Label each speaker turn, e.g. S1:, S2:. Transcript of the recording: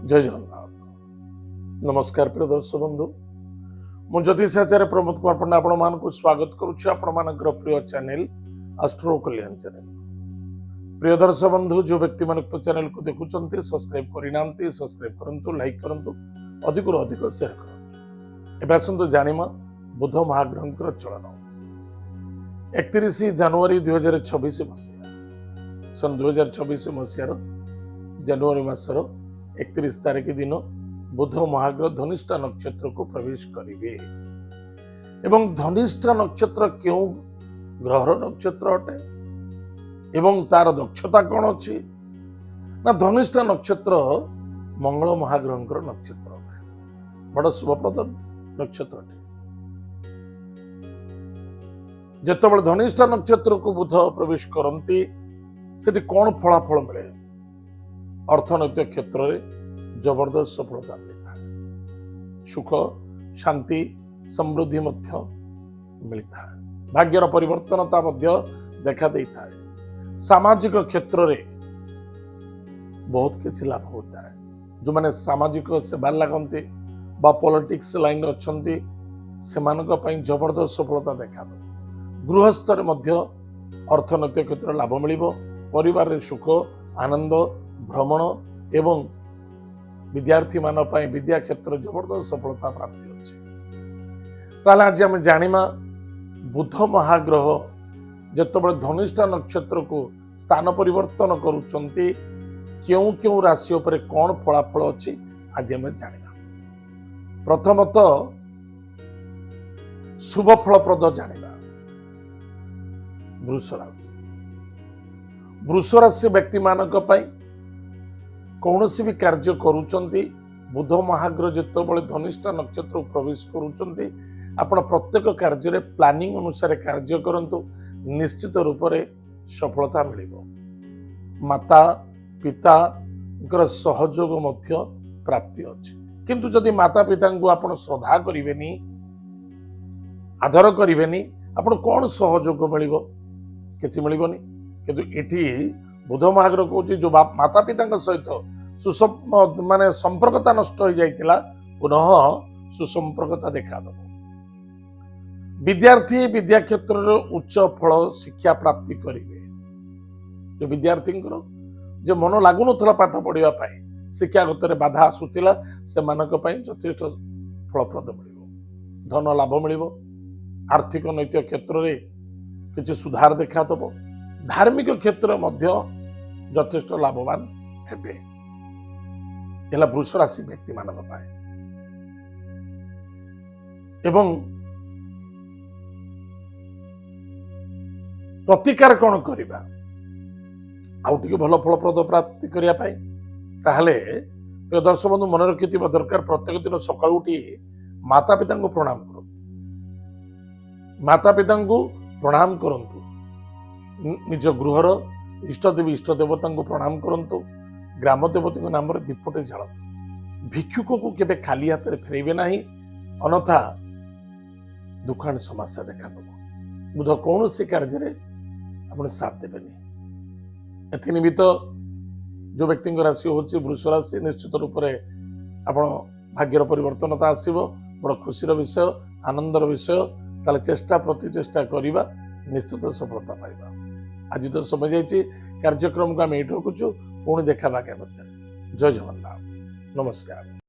S1: जय जगन्नाथ। नमस्कार प्रिय दर्शक बंधु, मु ज्योतिषाचार्य प्रमोद कुमार पंडा आपण मानकु स्वागत करुछि आपण मानकर प्रिय चैनल एस्ट्रो कल्याण चैनल। प्रिय दर्शक बंधु, जो व्यक्ति मान चैनल को देखुचंती सब्सक्राइब करिनांती सब्सक्राइब करंतु, लाइक करंतु, अधिक रु अधिक शेयर करंतु। एबे आसंतु जानिमा बुध महाग्रहंकर चलन 31 जनवरी 2026 मसिया सन 2024 मसियार जनवरी मासर 31 तारीख दिन बुध महाग्रह धनिष्ठा नक्षत्र को प्रवेश करेंगे। एवं धनिष्ठा नक्षत्र क्यों ग्रहर नक्षत्र अटे एवं तार दक्षता कौन अच्छी ना धनिष्ठा नक्षत्र मंगल महाग्रहंकर नक्षत्र अटे, बड़ शुभप्रद नक्षत्र अटे। जेतबेले धनिष्ठा नक्षत्र को बुध प्रवेश करती से कौन फलाफल मिले, अर्थनैतिक क्षेत्र में जबरदस्त सफलता मिलता है, सुख शांति समृद्धि मध्य मिलता है, भाग्यर परिवर्तनता मध्य देखा देता है। सामाजिक क्षेत्र में बहुत किसी लाभ होता है। जो माने सामाजिक सेवा लगती बा पॉलिटिक्स लाइन अच्छी से जबरदस्त सफलता देखा दे। गृहस्थ मध्य अर्थनैतिक क्षेत्र लाभ मिल, परिवार रे सुख आनंद भ्रमण एवं विद्यार्थी मान विद्या क्षेत्र जबरदस्त सफलता प्राप्ति अच्छे। ताले आज आम जानिमा बुध महाग्रह जेतबेले धनिष्ठा नक्षत्र को स्थान परिवर्तन करुचंती क्यों क्यों राशि उपरे कौन फलाफल अच्छी आज आम जानिमा। प्रथमतः शुभ फलप्रद जानिबा वृष राशि। वृष राशि व्यक्ति मानक पई कौनसी भी कार्य करुचंती बुध महाग्रह जेतबेले धनिष्ठा नक्षत्र प्रवेश करुचंती आपण प्रत्येक कार्य रे प्लानिंग अनुसार कार्य करंतु, निश्चित रूप से सफलता मिलिबो। माता पिता सहयोग मध्य प्राप्ति अच्छे, किंतु जदि माता पिता को आपण श्रद्धा करिवेनी आदर करिवेनी आपण कौन सहयोग मिलिबो, किछि मिलिबोनी। किंतु एठी बुध महाग्रह कहूँ जो माता पिता सहित माने संपर्कता नष्ट हो जाइतिला पुनः सुसंपर्कता देखा दब। विद्यार्थी विद्या क्षेत्र उच्च फल शिक्षा प्राप्ति करेंगे। जो विद्यार्थी जो मन लगुन पाठ पढ़ा शिक्षागत बाधा आसूला से यथेष्ट फलप्रद मिल, धन लाभ मिल, आर्थिक नैतिक क्षेत्र में किसी सुधार देखा दब। धार्मिक क्षेत्र मध्य यथेष्ट लाभवान हेबे। एला वृष राशि व्यक्ति मानक पाए। एवं प्रतिकार कौन करिबा आउ टिके भल फलप्रद प्राप्ति करिया पाए ताहले प्रिय दर्शक बंधु मन रखिथिबा दरकार प्रत्येक दिन सकाळु उठी माता पिता को प्रणाम करो, माता पिता को प्रणाम करंतु, निज गृहर इष्टदेवी इष्ट देवता को प्रणाम करंतु, ग्राम देवती नाम दीपटे जालतु। भिक्षुक को केबे खाली हाथ में फेरबे नहीं, अन्यथा दुखान समस्या देखा दब। बुध कौन सी कार्य अपने साथ देवेनि। एनिमित्त जो व्यक्ति राशि हूँ वृष राशि, निश्चित रूप से आपण भाग्यर परिवर्तनता आसब, बड़ खुशीर विषय आनंदर विषय। ताले चेष्टा प्रति चेष्टा करिबा, निश्चित सफलता पाइबा। आज तो समय जाइए, कार्यक्रम को आम ये रखुचु, पुणी देखा बाके। जय जगन्नाथ, नमस्कार।